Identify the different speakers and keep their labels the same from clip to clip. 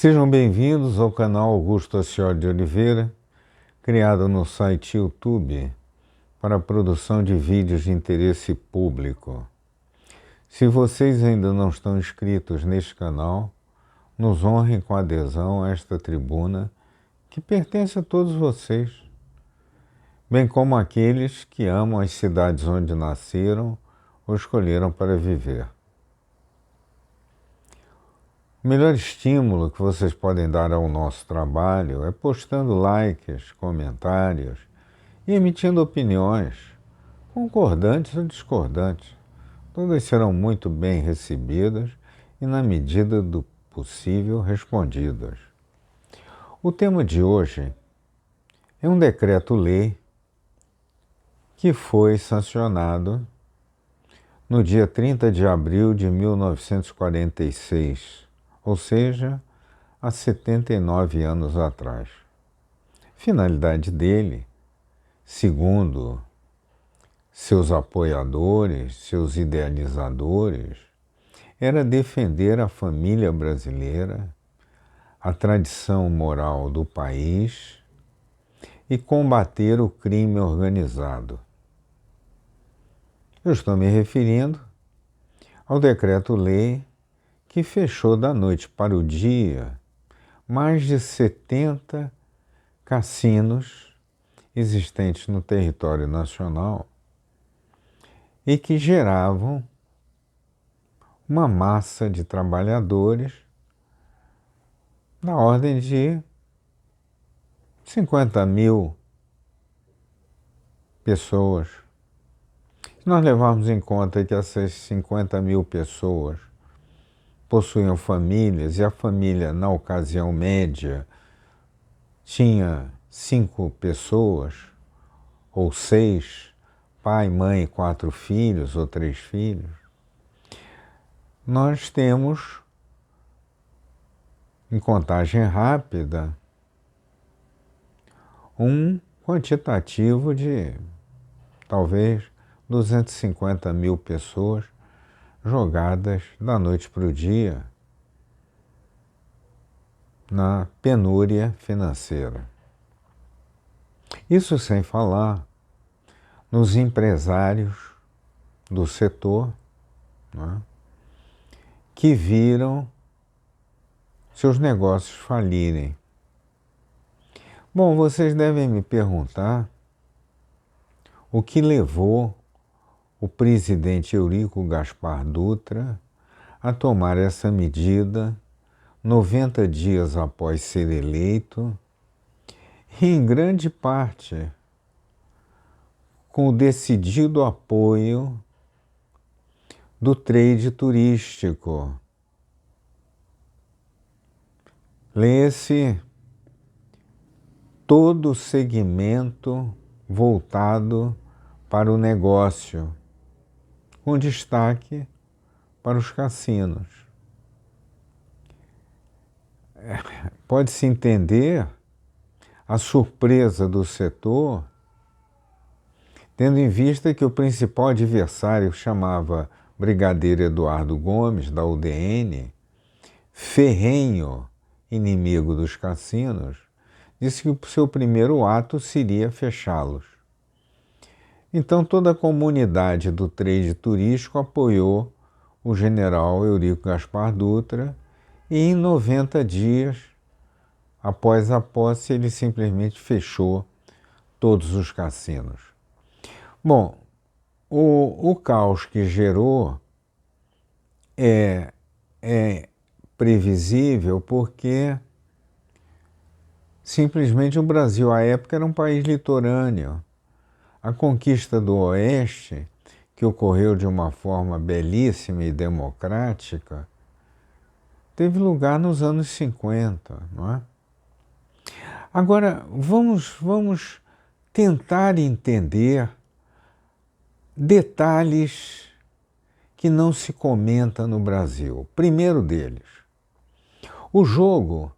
Speaker 1: Sejam bem-vindos ao canal Augusto Ascioli de Oliveira, criado no site YouTube para a produção de vídeos de interesse público. Se vocês ainda não estão inscritos neste canal, nos honrem com a adesão a esta tribuna que pertence a todos vocês, bem como aqueles que amam as cidades onde nasceram ou escolheram para viver. O melhor estímulo que vocês podem dar ao nosso trabalho é postando likes, comentários e emitindo opiniões, concordantes ou discordantes. Todas serão muito bem recebidas e, na medida do possível, respondidas. O tema de hoje é um decreto-lei que foi sancionado no dia 30 de abril de 1946, ou seja, há 79 anos atrás. A finalidade dele, segundo seus apoiadores, seus idealizadores, era defender a família brasileira, a tradição moral do país e combater o crime organizado. Eu estou me referindo ao decreto-lei que fechou da noite para o dia mais de 70 cassinos existentes no território nacional e que geravam uma massa de trabalhadores na ordem de 50 mil pessoas. Se nós levarmos em conta que essas 50 mil pessoas possuíam famílias e a família, na ocasião média, tinha 5 pessoas, ou 6, pai, mãe, 4 filhos ou 3 filhos, nós temos, em contagem rápida, um quantitativo de talvez 250 mil pessoas jogadas da noite para o dia na penúria financeira. Isso sem falar nos empresários do setor, né, que viram seus negócios falirem. Bom, vocês devem me perguntar o que levou o presidente Eurico Gaspar Dutra a tomar essa medida 90 dias após ser eleito e, em grande parte, com o decidido apoio do trade turístico. Lê-se todo o segmento voltado para o negócio, com destaque para os cassinos. Pode-se entender a surpresa do setor, tendo em vista que o principal adversário chamava Brigadeiro Eduardo Gomes, da UDN, ferrenho inimigo dos cassinos, disse que o seu primeiro ato seria fechá-los. Então toda a comunidade do trade turístico apoiou o general Eurico Gaspar Dutra e em 90 dias após a posse ele simplesmente fechou todos os cassinos. Bom, o caos que gerou é previsível porque simplesmente o Brasil à época era um país litorâneo. A conquista do Oeste, que ocorreu de uma forma belíssima e democrática, teve lugar nos anos 50, não é? Agora, vamos tentar entender detalhes que não se comenta no Brasil. Primeiro deles, o jogo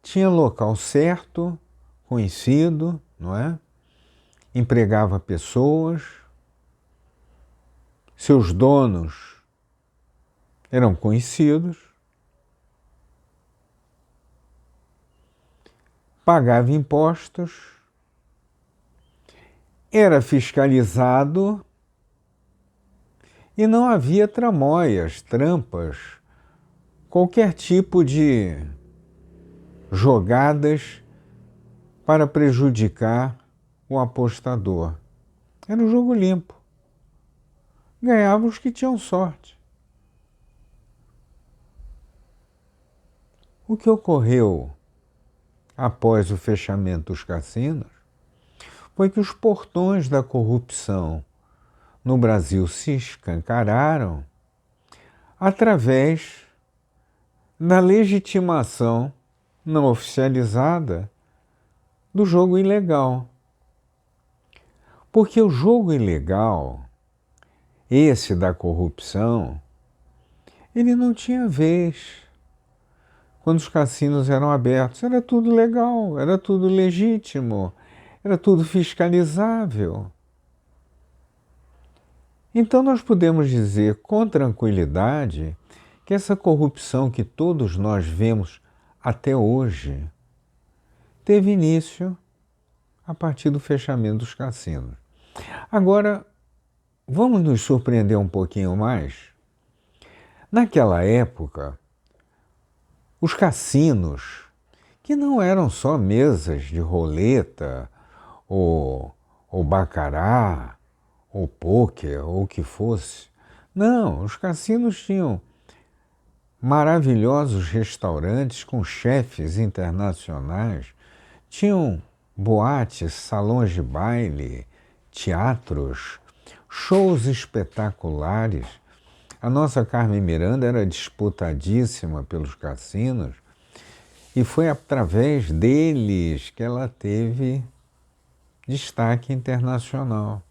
Speaker 1: tinha local certo, conhecido, não é? Empregava pessoas, seus donos eram conhecidos, pagava impostos, era fiscalizado e não havia tramóias, trampas, qualquer tipo de jogadas para prejudicar o apostador. Era um jogo limpo. Ganhavam os que tinham sorte. O que ocorreu após o fechamento dos cassinos foi que os portões da corrupção no Brasil se escancararam através da legitimação não oficializada do jogo ilegal. Porque o jogo ilegal, esse da corrupção, ele não tinha vez. Quando os cassinos eram abertos, era tudo legal, era tudo legítimo, era tudo fiscalizável. Então nós podemos dizer com tranquilidade que essa corrupção que todos nós vemos até hoje teve início a partir do fechamento dos cassinos. Agora, vamos nos surpreender um pouquinho mais? Naquela época, os cassinos, que não eram só mesas de roleta, ou bacará, ou pôquer, ou o que fosse. Não, os cassinos tinham maravilhosos restaurantes com chefes internacionais, tinham boates, salões de baile, teatros, shows espetaculares. A nossa Carmen Miranda era disputadíssima pelos cassinos e foi através deles que ela teve destaque internacional.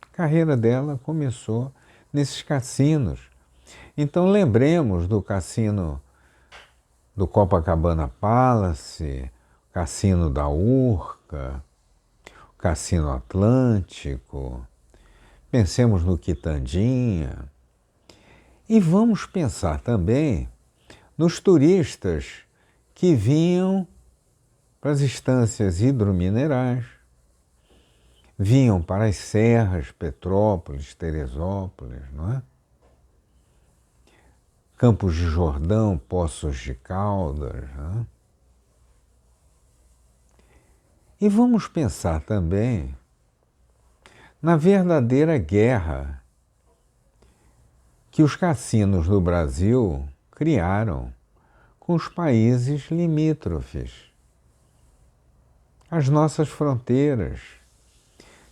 Speaker 1: A carreira dela começou nesses cassinos. Então lembremos do cassino do Copacabana Palace, o cassino da Urca, o Cassino Atlântico, pensemos no Quitandinha. E vamos pensar também nos turistas que vinham para as estâncias hidrominerais, vinham para as serras, Petrópolis, Teresópolis, não é? Campos de Jordão, Poços de Caldas. Não é? E vamos pensar também na verdadeira guerra que os cassinos do Brasil criaram com os países limítrofes, as nossas fronteiras,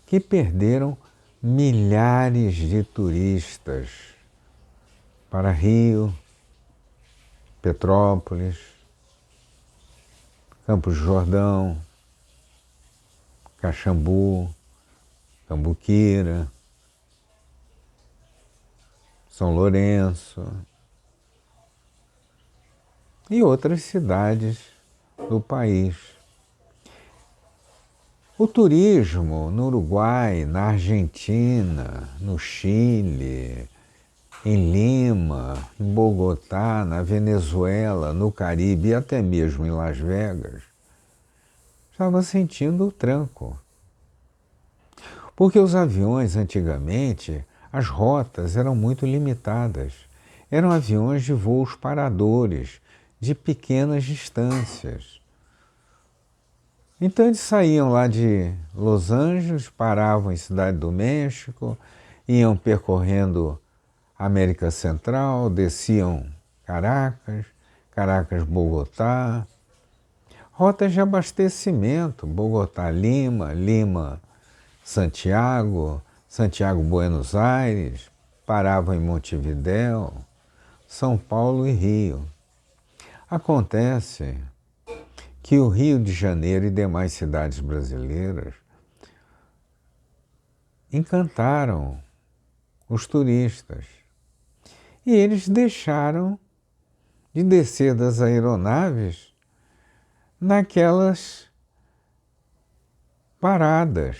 Speaker 1: que perderam milhares de turistas para Rio, Petrópolis, Campos de Jordão, Caxambu, Cambuquira, São Lourenço e outras cidades do país. O turismo no Uruguai, na Argentina, no Chile, em Lima, em Bogotá, na Venezuela, no Caribe e até mesmo em Las Vegas, estava sentindo o tranco. Porque os aviões, antigamente, as rotas eram muito limitadas. Eram aviões de voos paradores, de pequenas distâncias. Então eles saíam lá de Los Angeles, paravam em Cidade do México, iam percorrendo a América Central, desciam Caracas, Caracas-Bogotá, rotas de abastecimento, Bogotá-Lima, Lima-Santiago, Santiago-Buenos Aires, paravam em Montevidéu, São Paulo e Rio. Acontece que o Rio de Janeiro e demais cidades brasileiras encantaram os turistas e eles deixaram de descer das aeronaves naquelas paradas.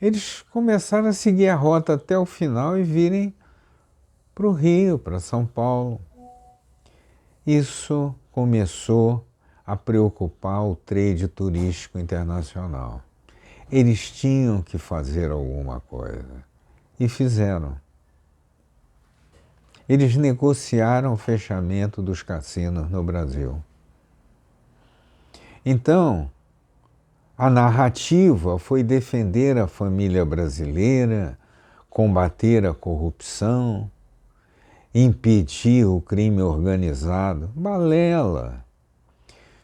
Speaker 1: Eles começaram a seguir a rota até o final e virem para o Rio, para São Paulo. Isso começou a preocupar o trade turístico internacional. Eles tinham que fazer alguma coisa. E fizeram. Eles negociaram o fechamento dos cassinos no Brasil. Então, a narrativa foi defender a família brasileira, combater a corrupção, impedir o crime organizado. Balela!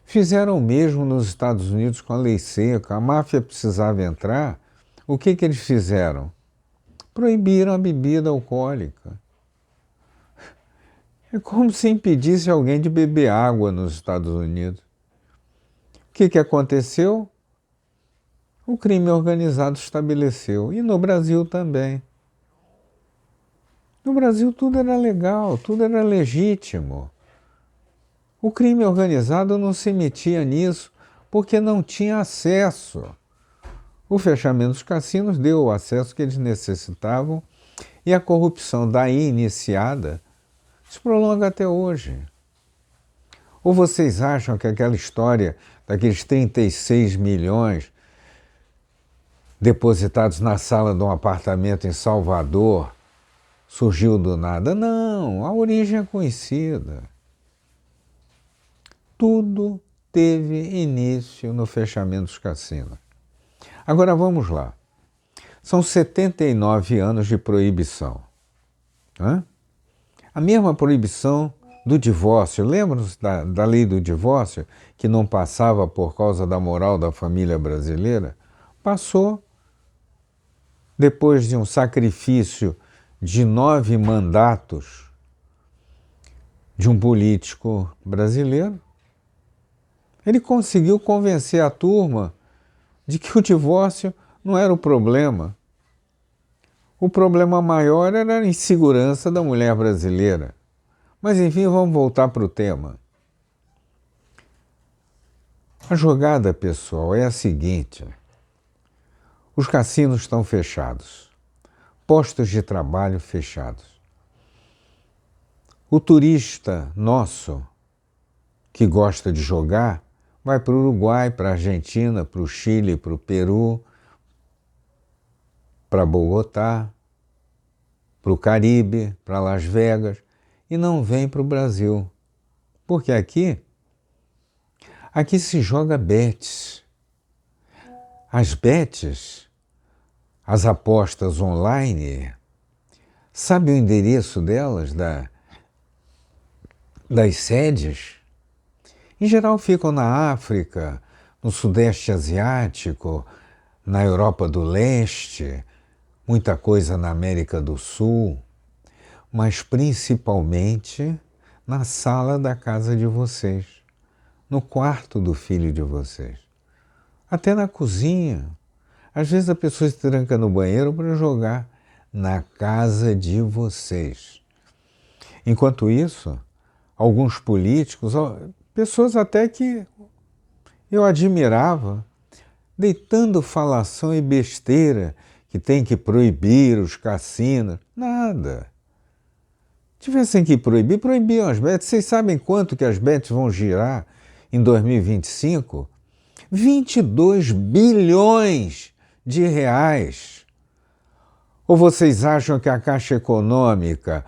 Speaker 1: Fizeram o mesmo nos Estados Unidos com a lei seca. A máfia precisava entrar. O que eles fizeram? Proibiram a bebida alcoólica. É como se impedisse alguém de beber água nos Estados Unidos. O que aconteceu? O crime organizado estabeleceu. E no Brasil também. No Brasil tudo era legal, tudo era legítimo. O crime organizado não se metia nisso porque não tinha acesso. O fechamento dos cassinos deu o acesso que eles necessitavam e a corrupção daí iniciada se prolonga até hoje. Ou vocês acham que aquela história daqueles 36 milhões depositados na sala de um apartamento em Salvador surgiu do nada? Não, a origem é conhecida. Tudo teve início no fechamento dos cassinos. Agora vamos lá. São 79 anos de proibição. A mesma proibição do divórcio. Lembram-se da lei do divórcio, que não passava por causa da moral da família brasileira? Passou depois de um sacrifício de 9 mandatos de um político brasileiro. Ele conseguiu convencer a turma de que o divórcio não era o problema. O problema maior era a insegurança da mulher brasileira. Mas enfim, vamos voltar para o tema. A jogada, pessoal, é a seguinte. Os cassinos estão fechados. Postos de trabalho fechados. O turista nosso, que gosta de jogar, vai para o Uruguai, para a Argentina, para o Chile, para o Peru, para Bogotá, para o Caribe, para Las Vegas, e não vem para o Brasil. Porque aqui se joga bets. As bets, as apostas online, sabe o endereço delas, das sedes? Em geral ficam na África, no Sudeste Asiático, na Europa do Leste, muita coisa na América do Sul, mas principalmente na sala da casa de vocês, no quarto do filho de vocês, até na cozinha. Às vezes a pessoa se tranca no banheiro para jogar na casa de vocês. Enquanto isso, alguns políticos, pessoas até que eu admirava, deitando falação e besteira, que tem que proibir os cassinos. Nada. Tivessem que proibir, proibiam as bets. Vocês sabem quanto que as bets vão girar em 2025? 22 bilhões de reais. Ou vocês acham que a Caixa Econômica,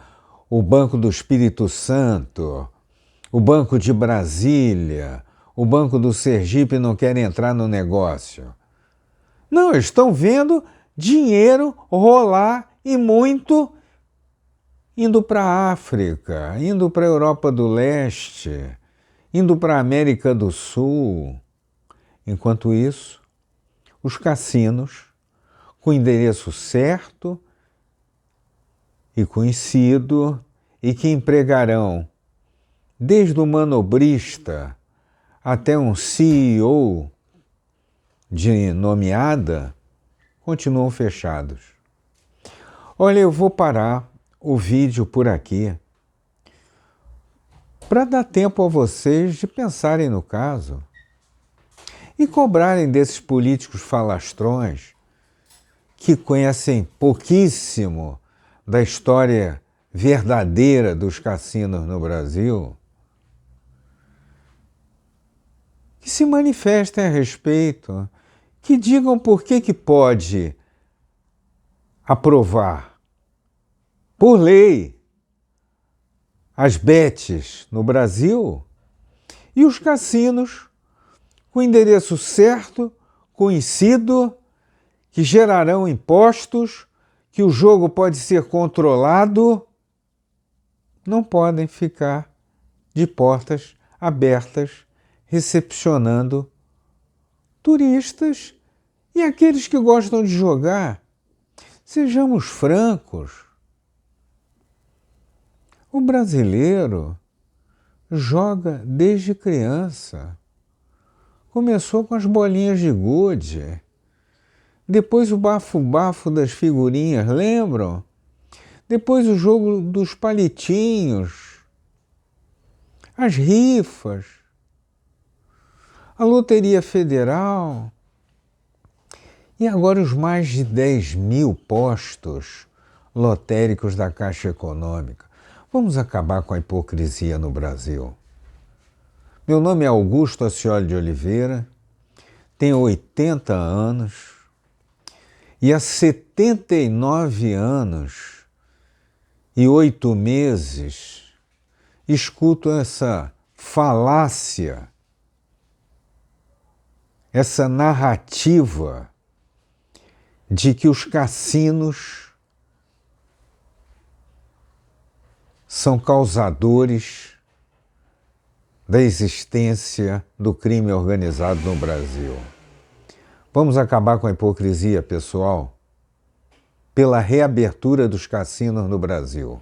Speaker 1: o Banco do Espírito Santo, o Banco de Brasília, o Banco do Sergipe não querem entrar no negócio? Não, eles estão vendo dinheiro rolar e muito indo para a África, indo para a Europa do Leste, indo para a América do Sul. Enquanto isso, os cassinos, com endereço certo e conhecido, e que empregarão desde o manobrista até um CEO de nomeada, continuam fechados. Olha, eu vou parar o vídeo por aqui para dar tempo a vocês de pensarem no caso e cobrarem desses políticos falastrões que conhecem pouquíssimo da história verdadeira dos cassinos no Brasil. que se manifestem a respeito, que digam por que pode aprovar, por lei, as bets no Brasil e os cassinos com endereço certo, conhecido, que gerarão impostos, que o jogo pode ser controlado, não podem ficar de portas abertas, recepcionando turistas e aqueles que gostam de jogar. Sejamos francos. O brasileiro joga desde criança. Começou com as bolinhas de gude. Depois o bafo-bafo das figurinhas, lembram? Depois o jogo dos palitinhos. As rifas. A Loteria Federal. E agora os mais de 10 mil postos lotéricos da Caixa Econômica. Vamos acabar com a hipocrisia no Brasil. Meu nome é Augusto Ascioli de Oliveira, tenho 80 anos e há 79 anos e 8 meses escuto essa falácia, essa narrativa de que os cassinos são causadores da existência do crime organizado no Brasil. Vamos acabar com a hipocrisia, pessoal, pela reabertura dos cassinos no Brasil.